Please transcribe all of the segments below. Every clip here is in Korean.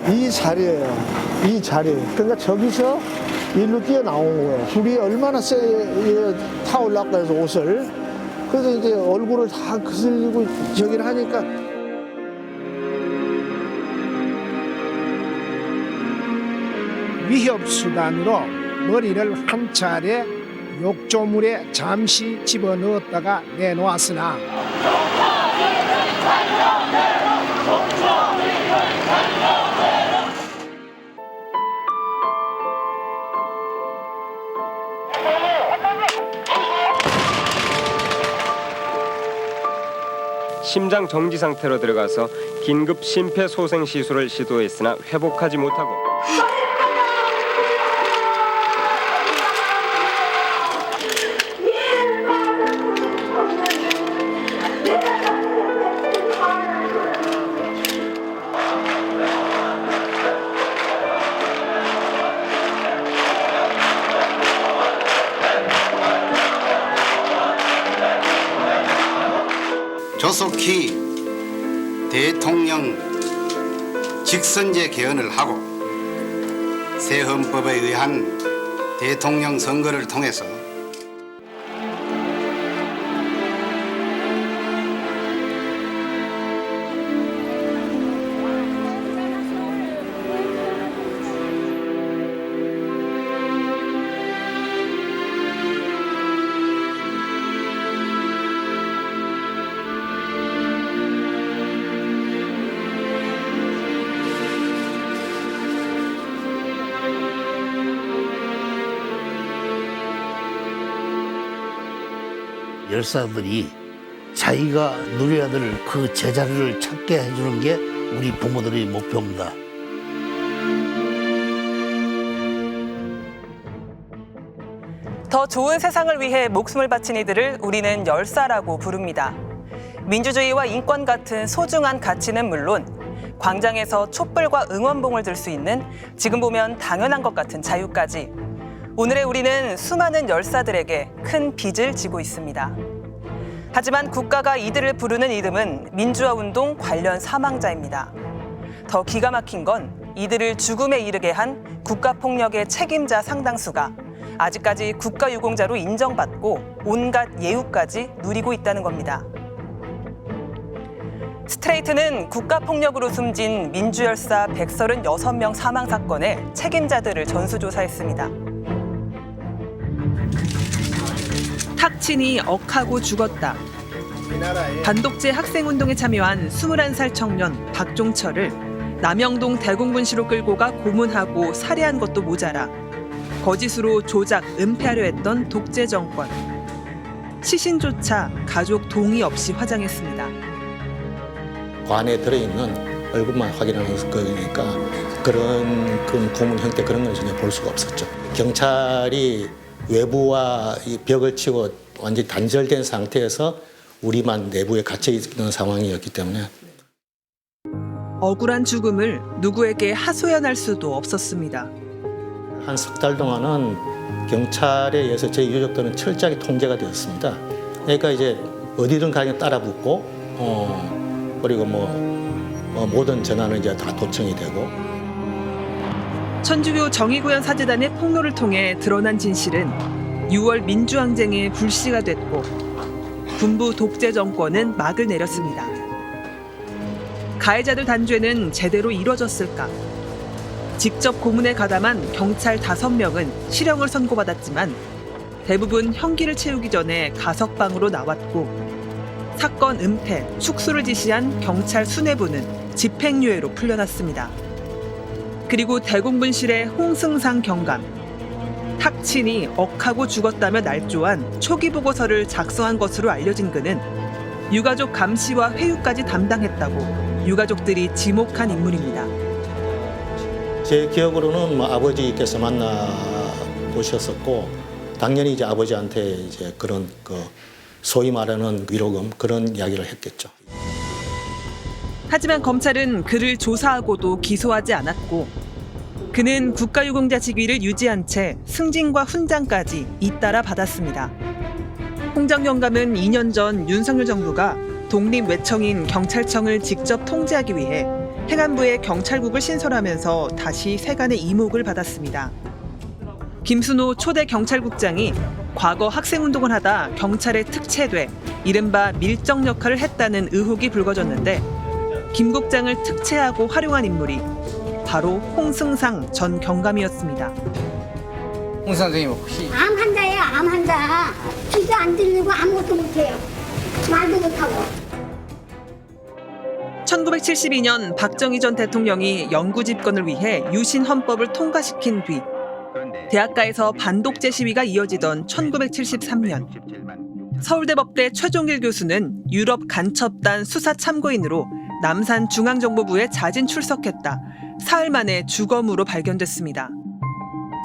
이 자리예요. 이 자리. 그러니까 저기서 일로 뛰어나온 거예요. 불이 얼마나 세게 타올랐까 해서 옷을. 그래서 이제 얼굴을 다 그슬리고 저기를 하니까 위협 수단으로 머리를 한 차례 욕조물에 잠시 집어넣었다가 내놓았으나 심장 정지 상태로 들어가서 긴급 심폐소생 시술을 시도했으나 회복하지 못하고 조속히 대통령 직선제 개헌을 하고 새 헌법에 의한 대통령 선거를 통해서 열사들이 자기가 누려야 될 그 제자리를 찾게 해주는 게 우리 부모들의 목표입니다. 더 좋은 세상을 위해 목숨을 바친 이들을 우리는 열사라고 부릅니다. 민주주의와 인권 같은 소중한 가치는 물론 광장에서 촛불과 응원봉을 들 수 있는 지금 보면 당연한 것 같은 자유까지 오늘의 우리는 수많은 열사들에게 큰 빚을 지고 있습니다. 하지만 국가가 이들을 부르는 이름은 민주화운동 관련 사망자입니다. 더 기가 막힌 건 이들을 죽음에 이르게 한 국가폭력의 책임자 상당수가 아직까지 국가유공자로 인정받고 온갖 예우까지 누리고 있다는 겁니다. 스트레이트는 국가폭력으로 숨진 민주열사 136명 사망 사건의 책임자들을 전수조사했습니다. 탁친이 억하고 죽었다. 반독재 학생운동에 참여한 21살 청년 박종철을 남영동 대공분실로 끌고 가 고문하고 살해한 것도 모자라 거짓으로 조작, 은폐하려 했던 독재 정권. 시신조차 가족 동의 없이 화장했습니다. 관에 들어있는 얼굴만 확인하는 거니까 그런 고문 형태 그런 걸 전혀 볼 수가 없었죠. 경찰이 외부와 이 벽을 치고 완전히 단절된 상태에서 우리만 내부에 갇혀 있는 상황이었기 때문에 억울한 죽음을 누구에게 하소연할 수도 없었습니다. 한 석 달 동안은 경찰에 의해서 저희 유족들은 철저하게 통제가 되었습니다. 그러니까 이제 어디든 가면 따라 붙고 그리고 모든 전화는 이제 다 도청이 되고. 천주교 정의구현 사재단의 폭로를 통해 드러난 진실은 6월 민주항쟁의 불씨가 됐고 군부 독재 정권은 막을 내렸습니다. 가해자들 단죄는 제대로 이뤄졌을까? 직접 고문에 가담한 경찰 5명은 실형을 선고받았지만 대부분 형기를 채우기 전에 가석방으로 나왔고 사건 은폐, 축수를 지시한 경찰 수뇌부는 집행유예로 풀려났습니다. 그리고 대공분실의 홍승상 경감, 탁친이 억하고 죽었다며 날조한 초기 보고서를 작성한 것으로 알려진 그는 유가족 감시와 회유까지 담당했다고 유가족들이 지목한 인물입니다. 제 기억으로는 아버지께서 만나 보셨었고 당연히 이제 아버지한테 이제 그런 소위 말하는 위로금 그런 이야기를 했겠죠. 하지만 검찰은 그를 조사하고도 기소하지 않았고 그는 국가유공자 직위를 유지한 채 승진과 훈장까지 잇따라 받았습니다. 홍정 경감은 2년 전 윤석열 정부가 독립 외청인 경찰청을 직접 통제하기 위해 행안부에 경찰국을 신설하면서 다시 세간의 이목을 받았습니다. 김순호 초대 경찰국장이 과거 학생운동을 하다 경찰에 특채돼 이른바 밀정 역할을 했다는 의혹이 불거졌는데 김 국장을 특채하고 활용한 인물이 바로 홍승상 전 경감이었습니다. 홍 선생님 혹시 암 환자예요, 암 환자. 귀도 안 들리고 아무것도 못해요. 말도 못하고. 1972년 박정희 전 대통령이 영구 집권을 위해 유신 헌법을 통과시킨 뒤 대학가에서 반독재 시위가 이어지던 1973년 서울대법대 최종일 교수는 유럽 간첩단 수사 참고인으로 남산 중앙정보부에 자진 출석했다. 사흘 만에 주검으로 발견됐습니다.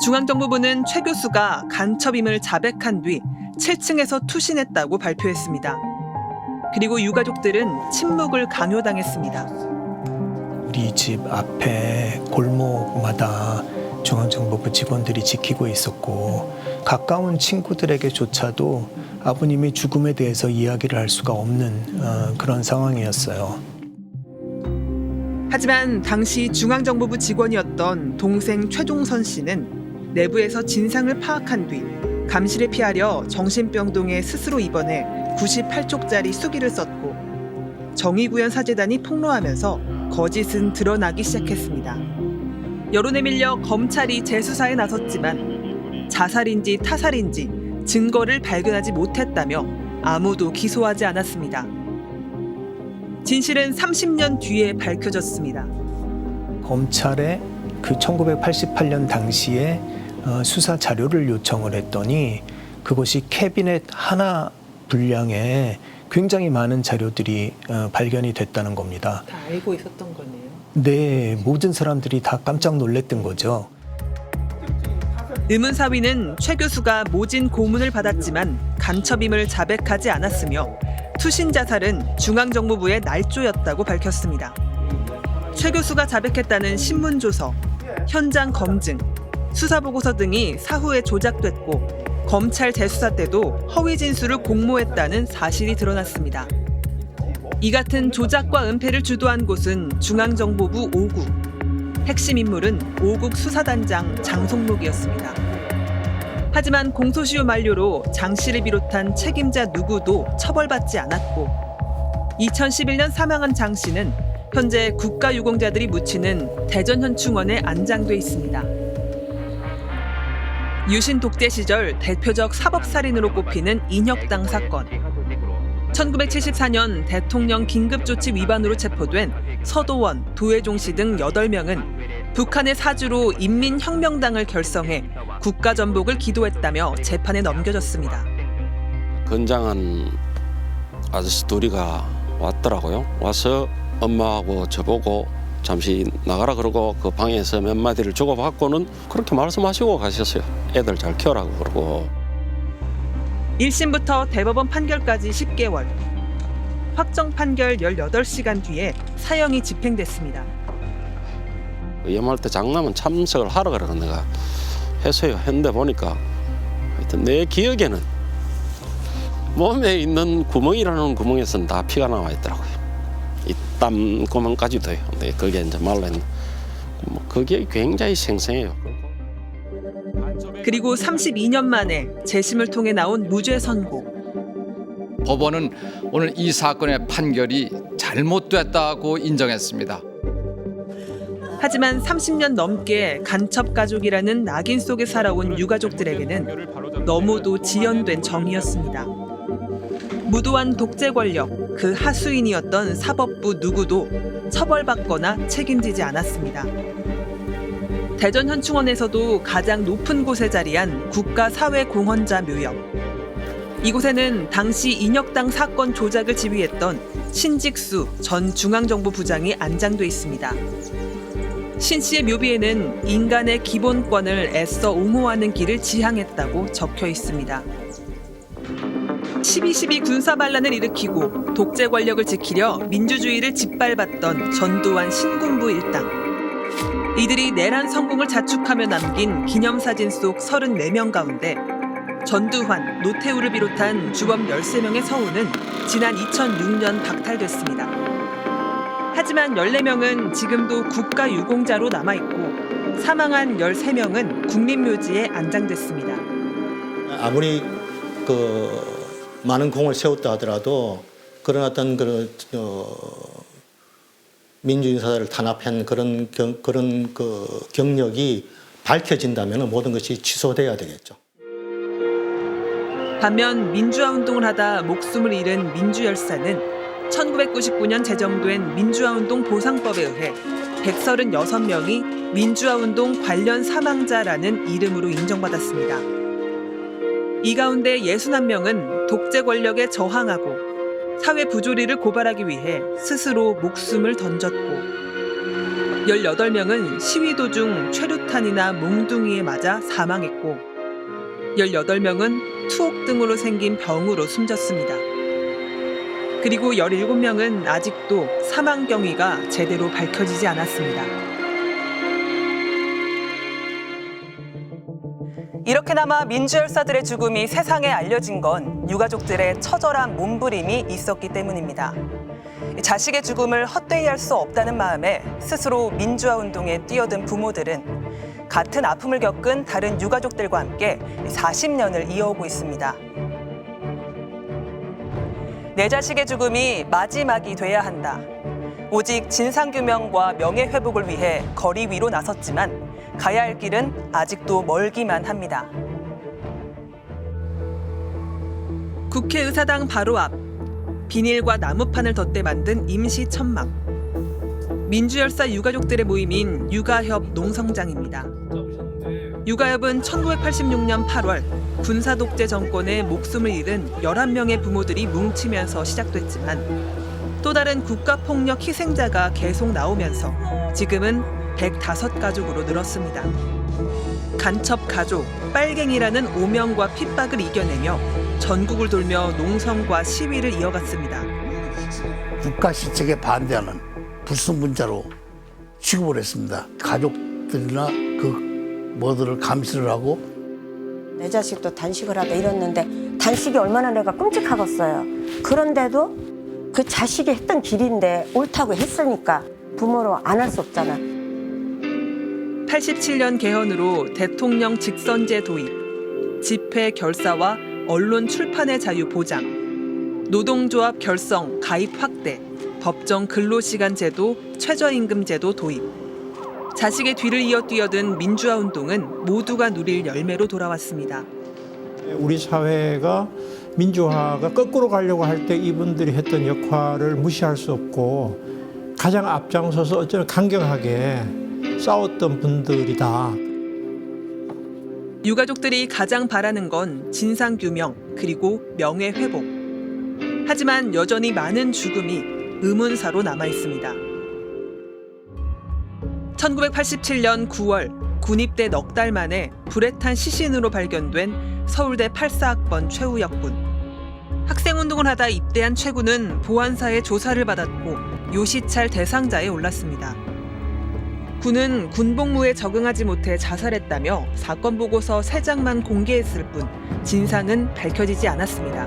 중앙정보부는 최 교수가 간첩임을 자백한 뒤 7층에서 투신했다고 발표했습니다. 그리고 유가족들은 침묵을 강요당했습니다. 우리 집 앞에 골목마다 중앙정보부 직원들이 지키고 있었고 가까운 친구들에게조차도 아버님의 죽음에 대해서 이야기를 할 수가 없는 그런 상황이었어요. 하지만 당시 중앙정보부 직원이었던 동생 최종선 씨는 내부에서 진상을 파악한 뒤 감시를 피하려 정신병동에 스스로 입원해 98쪽짜리 수기를 썼고 정의구현사재단이 폭로하면서 거짓은 드러나기 시작했습니다. 여론에 밀려 검찰이 재수사에 나섰지만 자살인지 타살인지 증거를 발견하지 못했다며 아무도 기소하지 않았습니다. 진실은 30년 뒤에 밝혀졌습니다. 검찰에 그 1988년 당시에 수사 자료를 요청을 했더니 그것이 캐비넷 하나 분량에 굉장히 많은 자료들이 발견이 됐다는 겁니다. 다 알고 있었던 거네요. 네, 모든 사람들이 다 깜짝 놀랐던 거죠. 의문사위는 최 교수가 모진 고문을 받았지만 간첩임을 자백하지 않았으며 투신 자살은 중앙정보부의 날조였다고 밝혔습니다. 최 교수가 자백했다는 신문조서, 현장 검증, 수사보고서 등이 사후에 조작됐고 검찰 재수사 때도 허위 진술을 공모했다는 사실이 드러났습니다. 이 같은 조작과 은폐를 주도한 곳은 중앙정보부 5국. 핵심 인물은 5국 수사단장 장성록이었습니다. 하지만 공소시효 만료로 장 씨를 비롯한 책임자 누구도 처벌받지 않았고 2011년 사망한 장 씨는 현재 국가유공자들이 묻히는 대전현충원에 안장돼 있습니다. 유신 독재 시절 대표적 사법살인으로 꼽히는 인혁당 사건. 1974년 대통령 긴급조치 위반으로 체포된 서도원, 도혜종 씨 등 8명은 북한의 사주로 인민혁명당을 결성해 국가전복을 기도했다며 재판에 넘겨졌습니다. 건장한 아저씨 둘이가 왔더라고요. 와서 엄마하고 저보고 잠시 나가라 그러고 그 방에서 몇 마디를 주고받고는 그렇게 말씀하시고 가셨어요. 애들 잘 키워라고 그러고. 1심부터 대법원 판결까지 10개월. 확정 판결 18시간 뒤에 사형이 집행됐습니다. 연말 때 장남은 참석을 하러 가라고 내가 했어요. 했는데 보니까 하여튼 내 기억에는 몸에 있는 구멍이라는 구멍에서는 다 피가 나와 있더라고요. 이 땀 구멍까지도요. 근데 그게 이제 말라는 그게 굉장히 생생해요. 그리고 32년 만에 재심을 통해 나온 무죄 선고. 법원은 오늘 이 사건의 판결이 잘못됐다고 인정했습니다. 하지만 30년 넘게 간첩 가족이라는 낙인 속에 살아온 유가족들에게는 너무도 지연된 정의였습니다. 무도한 독재 권력, 그 하수인이었던 사법부 누구도 처벌받거나 책임지지 않았습니다. 대전현충원에서도 가장 높은 곳에 자리한 국가사회공헌자 묘역. 이곳에는 당시 인혁당 사건 조작을 지휘했던 신직수 전 중앙정보부장이 안장돼 있습니다. 신 씨의 묘비에는 인간의 기본권을 애써 옹호하는 길을 지향했다고 적혀 있습니다. 12.12 군사반란을 일으키고 독재 권력을 지키려 민주주의를 짓밟았던 전두환 신군부 일당. 이들이 내란 성공을 자축하며 남긴 기념사진 속 34명 가운데 전두환, 노태우를 비롯한 주범 13명의 서훈은 지난 2006년 박탈됐습니다. 하지만 14명은 지금도 국가유공자로 남아있고 사망한 13명은 국립묘지에 안장됐습니다. 아무리 많은 공을 세웠다 하더라도 그런 어떤 민주인사를 탄압한 그런 경력이 밝혀진다면 모든 것이 취소돼야 되겠죠. 반면 민주화운동을 하다 목숨을 잃은 민주열사는 1999년 제정된 민주화운동 보상법에 의해 136명이 민주화운동 관련 사망자라는 이름으로 인정받았습니다. 이 가운데 61명은 독재 권력에 저항하고 사회 부조리를 고발하기 위해 스스로 목숨을 던졌고 18명은 시위 도중 최루탄이나 몽둥이에 맞아 사망했고 18명은 투옥 등으로 생긴 병으로 숨졌습니다. 그리고 17명은 아직도 사망 경위가 제대로 밝혀지지 않았습니다. 이렇게나마 민주열사들의 죽음이 세상에 알려진 건 유가족들의 처절한 몸부림이 있었기 때문입니다. 자식의 죽음을 헛되이 할 수 없다는 마음에 스스로 민주화운동에 뛰어든 부모들은 같은 아픔을 겪은 다른 유가족들과 함께 40년을 이어오고 있습니다. 내 자식의 죽음이 마지막이 돼야 한다. 오직 진상규명과 명예회복을 위해 거리 위로 나섰지만 가야 할 길은 아직도 멀기만 합니다. 국회의사당 바로 앞, 비닐과 나무판을 덧대 만든 임시 천막. 민주열사 유가족들의 모임인 유가협 농성장입니다. 유가협은 1986년 8월 군사독재 정권에 목숨을 잃은 11명의 부모들이 뭉치면서 시작됐지만 또 다른 국가폭력 희생자가 계속 나오면서 지금은 105가족으로 늘었습니다. 간첩가족, 빨갱이라는 오명과 핍박을 이겨내며 전국을 돌며 농성과 시위를 이어갔습니다. 국가 시책에 반대하는 불순분자로 취급을 했습니다. 가족들이나 뭐들을 감시를 하고 내 자식도 단식을 하다 이랬는데 단식이 얼마나 내가 끔찍하겠어요. 그런데도 그 자식이 했던 길인데 옳다고 했으니까 부모로 안 할 수 없잖아. 87년 개헌으로 대통령 직선제 도입, 집회 결사와 언론 출판의 자유 보장, 노동조합 결성 가입 확대, 법정 근로시간 제도, 최저임금 제도 도입. 자식의 뒤를 이어 뛰어든 민주화운동은 모두가 누릴 열매로 돌아왔습니다. 우리 사회가 민주화가 거꾸로 가려고 할 때 이분들이 했던 역할을 무시할 수 없고 가장 앞장서서 어쩌면 강경하게 싸웠던 분들이다. 유가족들이 가장 바라는 건 진상규명 그리고 명예회복. 하지만 여전히 많은 죽음이 의문사로 남아있습니다. 1987년 9월 군입대 넉 달 만에 불에 탄 시신으로 발견된 서울대 84학번 최우혁 군. 학생운동을 하다 입대한 최 군은 보안사의 조사를 받았고 요시찰 대상자에 올랐습니다. 군은 군복무에 적응하지 못해 자살했다며 사건 보고서 3장만 공개했을 뿐 진상은 밝혀지지 않았습니다.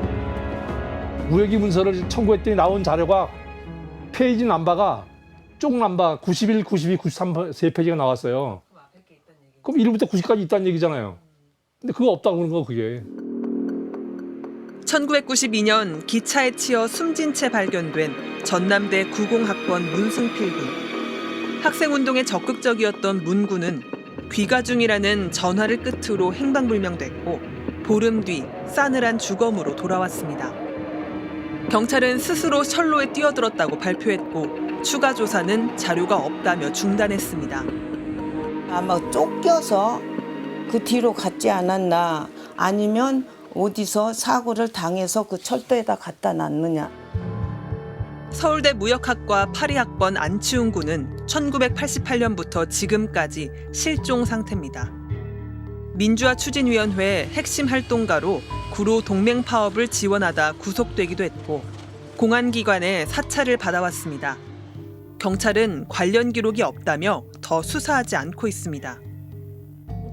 무혐의 문서를 청구했더니 나온 자료가 페이지 넘버가 쪽 넘버 91, 92, 93 3페이지가 나왔어요. 그럼 1부터 90까지 있다는 얘기잖아요. 근데 그거 없다고 그런 거 그게. 1992년 기차에 치여 숨진 채 발견된 전남대 90학번 문승필 군. 학생운동에 적극적이었던 문 군은 귀가 중이라는 전화를 끝으로 행방불명됐고 보름 뒤 싸늘한 주검으로 돌아왔습니다. 경찰은 스스로 철로에 뛰어들었다고 발표했고 추가 조사는 자료가 없다며 중단했습니다. 아마 쫓겨서 그 뒤로 갔지 않았나 아니면 어디서 사고를 당해서 그 철도에다 갖다 놨느냐. 서울대 무역학과 82학번 안치웅 군은 1988년부터 지금까지 실종 상태입니다. 민주화추진위원회 핵심 활동가로 구로 동맹 파업을 지원하다 구속되기도 했고 공안기관의 사찰을 받아왔습니다. 경찰은 관련 기록이 없다며 더 수사하지 않고 있습니다.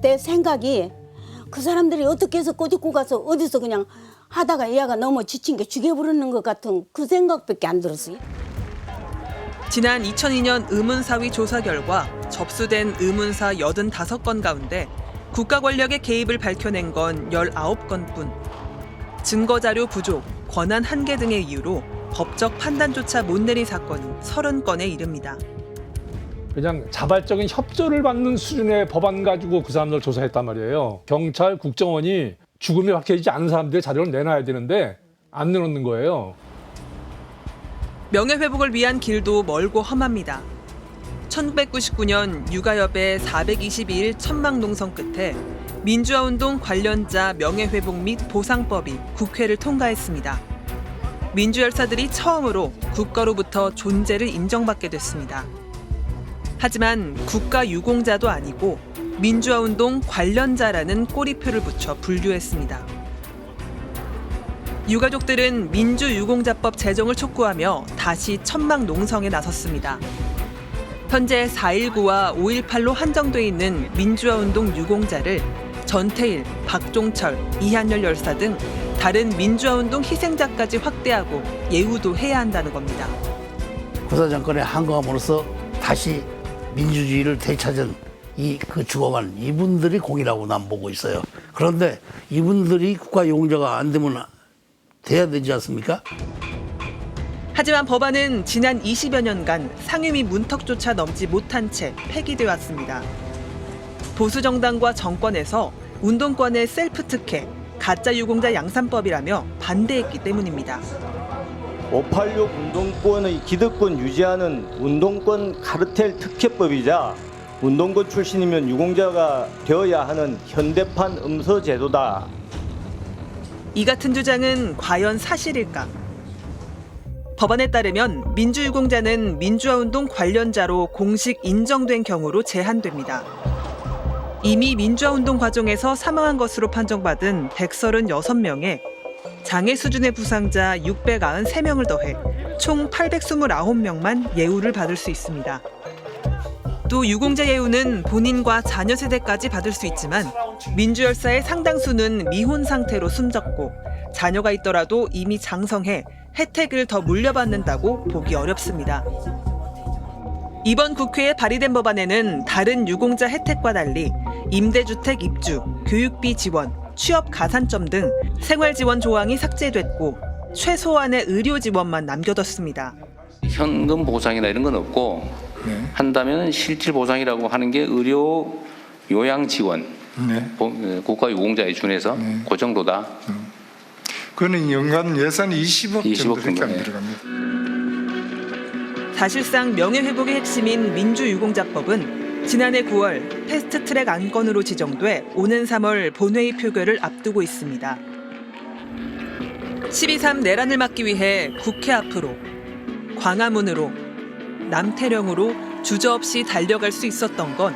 내 생각이 그 사람들이 어떻게 해서 꼬집고 가서 어디서 그냥 하다가 얘가 너무 지친 게 죽여버리는 것 같은 그 생각밖에 안 들었어요. 지난 2002년 의문사위 조사 결과 접수된 의문사 85건 가운데 국가 권력의 개입을 밝혀낸 건 19건뿐. 증거자료 부족, 권한 한계 등의 이유로 법적 판단조차 못 내린 사건이 30건에 이릅니다. 그냥 자발적인 협조를 받는 수준의 법안 가지고 그 사람들 조사했단 말이에요. 경찰, 국정원이 죽음이 박혀지지 않은 사람들의 자료를 내놔야 되는데 안 내놓는 거예요. 명예회복을 위한 길도 멀고 험합니다. 1999년 육아협의 422일 천막농성 끝에 민주화운동 관련자 명예회복 및 보상법이 국회를 통과했습니다. 민주열사들이 처음으로 국가로부터 존재를 인정받게 됐습니다. 하지만 국가유공자도 아니고 민주화운동 관련자라는 꼬리표를 붙여 분류했습니다. 유가족들은 민주유공자법 제정을 촉구하며 다시 천막농성에 나섰습니다. 현재 4.19와 5.18로 한정돼 있는 민주화운동 유공자를 전태일, 박종철, 이한열 열사 등 다른 민주화운동 희생자까지 확대하고 예우도 해야 한다는 겁니다. 군사 정권의 항거함으로써 다시 민주주의를 되찾은 그 죽어간 이분들이 공이라고 난 보고 있어요. 그런데 이분들이 국가유공자가 안 되면 돼야 되지 않습니까? 하지만 법안은 지난 20여 년간 상임위 문턱조차 넘지 못한 채 폐기되어 왔습니다. 보수 정당과 정권에서 운동권의 셀프 특혜, 가짜 유공자 양산법이라며 반대했기 때문입니다. 586 운동권의 기득권 유지하는 운동권 카르텔 특혜법이자 운동권 출신이면 유공자가 되어야 하는 현대판 음서 제도다. 이 같은 주장은 과연 사실일까? 법안에 따르면 민주유공자는 민주화운동 관련자로 공식 인정된 경우로 제한됩니다. 이미 민주화운동 과정에서 사망한 것으로 판정받은 136명에 장애 수준의 부상자 693명을 더해 총 829명만 예우를 받을 수 있습니다. 또 유공자 예우는 본인과 자녀 세대까지 받을 수 있지만 민주열사의 상당수는 미혼 상태로 숨졌고 자녀가 있더라도 이미 장성해 혜택을 더 물려받는다고 보기 어렵습니다. 이번 국회에 발의된 법안에는 다른 유공자 혜택과 달리 임대주택 입주, 교육비 지원, 취업 가산점 등 생활지원 조항이 삭제됐고 최소한의 의료 지원만 남겨뒀습니다. 현금 보상이나 이런 건 없고 한다면 실질 보상이라고 하는 게 의료 요양 지원, 국가유공자에 준해서 그 정도다. 그거는 연간 예산이 20억 정도밖에 안 들어갑니다. 사실상 명예회복의 핵심인 민주유공자법은 지난해 9월 패스트트랙 안건으로 지정돼 오는 3월 본회의 표결을 앞두고 있습니다. 12.3 내란을 막기 위해 국회 앞으로, 광화문으로, 남태령으로 주저없이 달려갈 수 있었던 건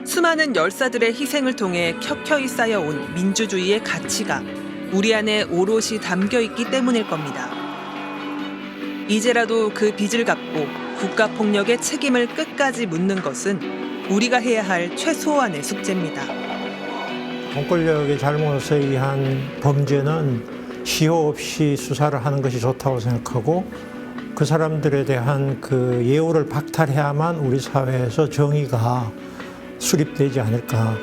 수많은 열사들의 희생을 통해 켜켜이 쌓여온 민주주의의 가치가 우리 안에 오롯이 담겨있기 때문일 겁니다. 이제라도 그 빚을 갚고 국가폭력의 책임을 끝까지 묻는 것은 우리가 해야 할 최소한의 숙제입니다. 공권력의 잘못에 의한 범죄는 시효 없이 수사를 하는 것이 좋다고 생각하고 그 사람들에 대한 그 예우를 박탈해야만 우리 사회에서 정의가 수립되지 않을까.